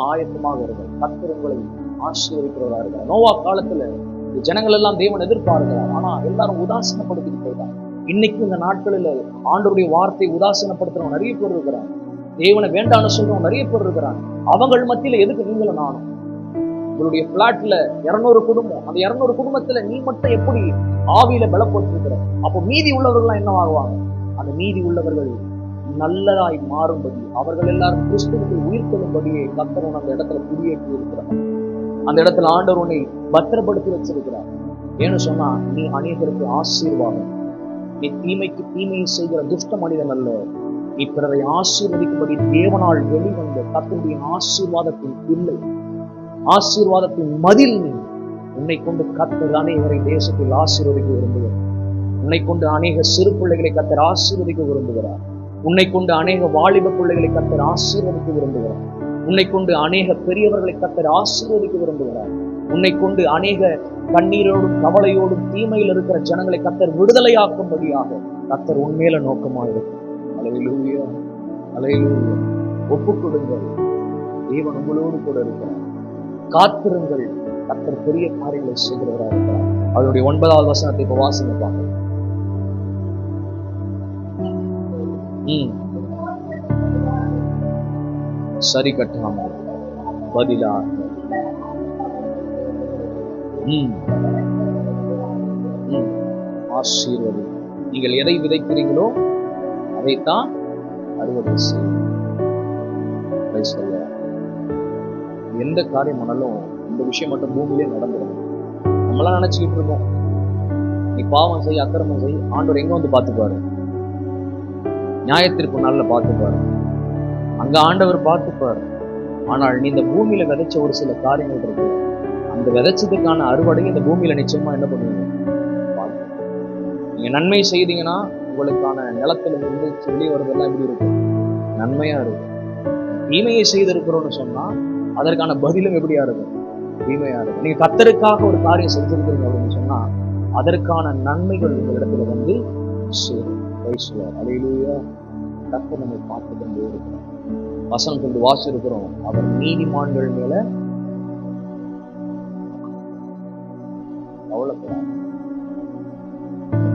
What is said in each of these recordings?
ஆயத்தமாக இருங்கள். கர்த்தர் உங்களை ஆசீர்வதிக்கிறவரா இருக்கிறார். நோவா காலத்துல ஜனங்கள் எல்லாம் தேவன் எதிர்பார்க்கிறார். ஆனா எல்லாரும் உதாசீனப்படுத்திட்டு போயிட்டாங்க. இன்னைக்கு இந்த நாட்களில் ஆண்டவருடைய வார்த்தை உதாசீனப்படுத்துறவங்க நிறைய பேர் இருக்கிறாங்க. தேவனை வேண்டான்னு சொல்றவங்க நிறைய பேர் இருக்கிறாங்க. அவங்கள் மத்தியில எதுக்கு நீங்களும் நானும்? உங்களுடைய பிளாட்ல 200 குடும்பம், அந்த 200 குடும்பத்துல நீ மட்டும் எப்படி ஆவியில பலப்பட்டிருக்கிற? அப்போ மீதி உள்ளவர்கள்லாம் என்ன ஆகுவாங்க? அந்த மீதி உள்ளவர்கள் நல்லதாய் மாறும்படி, அவர்கள் எல்லாரும் கிறிஸ்துவுக்கு உயிர்த்தெழும்படியே கர்த்தர் அந்த இடத்துல குடியேற்றி இருக்கிறார். அந்த இடத்துல ஆண்டவர் உன்னை பத்திரப்படுத்தி வச்சிருக்கிறார். ஏன்னு சொன்னா, நீ அநேகருக்கு ஆசீர்வாதம். நீ தீமைக்கு தீமையை செய்கிற துஷ்ட மனிதன் அல்ல. நீ பிறரை ஆசீர்வதிக்கும்படி தேவனால் வெளிவந்த கர்த்தருடைய ஆசீர்வாதத்தின் இல்லை, ஆசீர்வாதத்தின் மதில் நீ. உன்னை கொண்டு கர்த்தர் அநேகரை தேசத்தில் ஆசீர்வதிக்க விரும்புகிறார். உன்னை கொண்டு அநேக சிறு பிள்ளைகளை கர்த்தர் ஆசீர்வதிக்க விரும்புகிறார். உன்னை கொண்டு அநேக வாலிப பிள்ளைகளை கர்த்தர் ஆசீர்வதிக்க விரும்புகிறார். உன்னை கொண்டு அநேக பெரியவர்களை கர்த்தர் ஆசீர்வதிக்க விரும்புகிறார். உன்னை கொண்டு அநேக கண்ணீரோடும் கவலையோடும் தீமையில் இருக்கிற ஜனங்களை கர்த்தர் விடுதலையாக்கும்படியாக கர்த்தர் உண்மையில நோக்கமாக இருக்கும். அல்லேலூயா, அல்லேலூயா. ஒப்புக் கொடுங்கள், தேவன் உங்களோடு கூட இருக்கிறார். காத்திருங்கள், கர்த்தர் பெரிய காரியங்களை செய்கிறவராக இருக்கிறார். அவருடைய 9வது வசனத்தை இப்ப வாசிங்க பார்க்க. சரி கட்டாமல் பதிலாக ஆசீர்வதி. நீங்கள் எதை விதைக்கிறீங்களோ அதைத்தான் அறுவடை செய்யும். எந்த காரியம் ஆனாலும் இந்த விஷயம் மட்டும் பூமியிலே நடந்துடும். நம்மளாம் நினைச்சுக்கிட்டு இருக்கோம், நீ பாவம் செய், அக்கிரமம் செய், ஆண்டவர் எங்க வந்து பார்த்துப்பாரு? நியாயத்திற்கு நாள்ல பார்த்துப்பாரு, அங்க ஆண்டவர் பார்த்துப்பாரு. ஆனால் நீ இந்த பூமியில விதைச்ச ஒரு சில காரியங்கள் இருக்கு, அந்த விதைச்சதுக்கான அறுவடை இந்த பூமியில நிச்சயமா என்ன பண்ணுவீங்க? நீங்க நன்மை செய்தீங்கன்னா உங்களுக்கான நிலத்துல இருந்து வெளியே வருவதெல்லாம் எப்படி இருக்கும்? நன்மையா இருக்கும். தீமையை செய்திருக்கிறோம்னு சொன்னா அதற்கான பதிலும் எப்படியா இருக்கும்? தீமையா இருக்கும். நீங்க கர்த்தருக்காக ஒரு காரியம் செஞ்சிருக்கிறீங்க அப்படின்னு சொன்னா அதற்கான நன்மைகள் உங்களிடத்துல வந்து சேரும். அல்லேலூயா. கர்த்தர் நம்மை பார்த்து கொண்டே இருக்கிறார். வசனம் கொண்டு வாசி இருக்கிறோம், அவர் நீதிமான்கள் மேல கவலைப்படாது,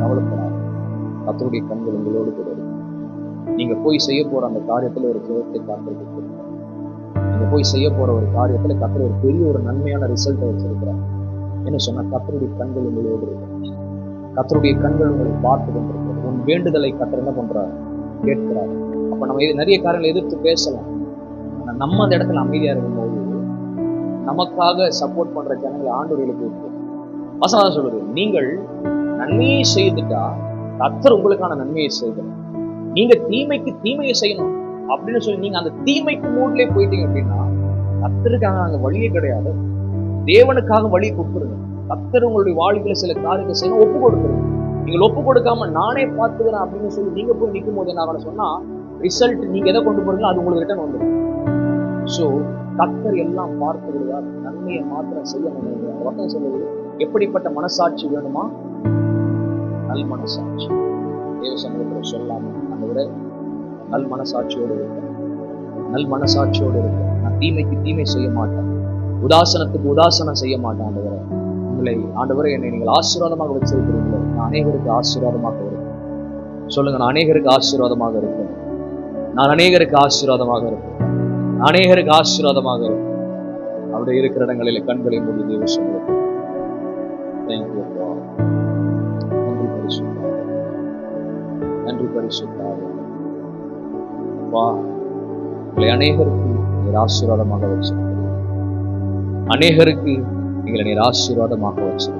கவலைப்படாது. கர்த்தருடைய கண்கள் உங்களோடு கூட இருக்கு. நீங்க போய் செய்ய போற அந்த காரியத்துல ஒரு சுகத்தை காத்திருக்க, நீங்க போய் செய்ய போற ஒரு காரியத்துல கர்த்தர் ஒரு பெரிய ஒரு நன்மையான ரிசல்ட்டை வச்சிருக்கிறார். என்ன சொன்னா, கர்த்தருடைய கண்கள் உங்களோடு இருக்கு. கர்த்தருடைய கண்கள் உங்களை பார்த்து கொண்டிருக்கிறது. உன் வேண்டுதலை கர்த்தர் என்ன பண்றாரு? கேட்கிறாரு. அப்ப நம்ம நிறைய காரியங்களை எதிர்த்து பேசலாம். ஆனா நம்ம அந்த இடத்துல அமைதியா இருக்கும்போது நமக்காக சப்போர்ட் பண்ற ஜனங்களை ஆண்டவர்களுக்கு இருக்கு. வசனம் சொல்லுது, நீங்கள் நன்மையை செய்துட்டா கர்த்தர் உங்களுக்கான நன்மையை செய்யணும். நீங்க தீமைக்கு தீமையை செய்யணும் அப்படின்னு சொல்லி நீங்க அந்த தீமைக்கு மூட்லயே போயிட்டீங்க அப்படின்னா கர்த்தருக்காக அங்க வழியே கிடையாது. தேவனுக்காக வழியை கொடுத்துருங்க. கர்த்தர் உங்களுடைய வாழ்க்கையில சில காரியத்தை செய்யணும், ஒப்பு கொடுத்துருங்க. நீங்கள் ஒப்பு கொடுக்காம நானே பார்த்துக்கிறேன் அப்படின்னு சொல்லி நீங்க போய் நிற்கும் போது என்ன சொன்னா ரிசல்ட் நீங்க எதை கொண்டு போறீங்களோ அது உங்களுக்கு ரிட்டர்ன் வந்துடும். ஸோ கர்த்தர் எல்லாம் பார்த்து விடுவார். நன்மையை மாத்திரம் செய்ய வசனம் சொல்லுவது, எப்படிப்பட்ட மனசாட்சி வேணுமா? நல் மனசாட்சி. தேவ சமூகத்துல சொல்லாம அந்த விட நல் மனசாட்சியோடு இருக்க, நல் மனசாட்சியோடு இருக்க. நான் தீமைக்கு தீமை செய்ய மாட்டேன், உதாசனத்துக்கு உதாசனம் செய்ய மாட்டேன். ஆண்டவரை உங்களை, ஆண்டவரை என்னை நீங்கள் ஆசீர்வாதமாக வச்சிருக்கிறீங்களோ, நான் அநேகருக்கு ஆசீர்வாதமாக இருக்கேன். சொல்லுங்க, நான் அநேகருக்கு ஆசீர்வாதமாக இருக்கேன், நான் அநேகருக்கு ஆசீர்வாதமாக இருக்கேன், அநேகருக்கு ஆசீர்வாதமாக இருக்கும். அப்படி இருக்கிற இடங்களில் கண்களை மூடி தேவ சமூகத்தில் நன்றி பரிசுத்தாவே, நன்றி பரிசுத்தாவே. வா, உங்களை அநேகருக்கு நீர் ஆசீர்வாதமாக வச்சிருக்கிறீர்கள், அநேகருக்கு எங்களை நீர் ஆசீர்வாதமாக வச்சிருக்கிறீர்கள்.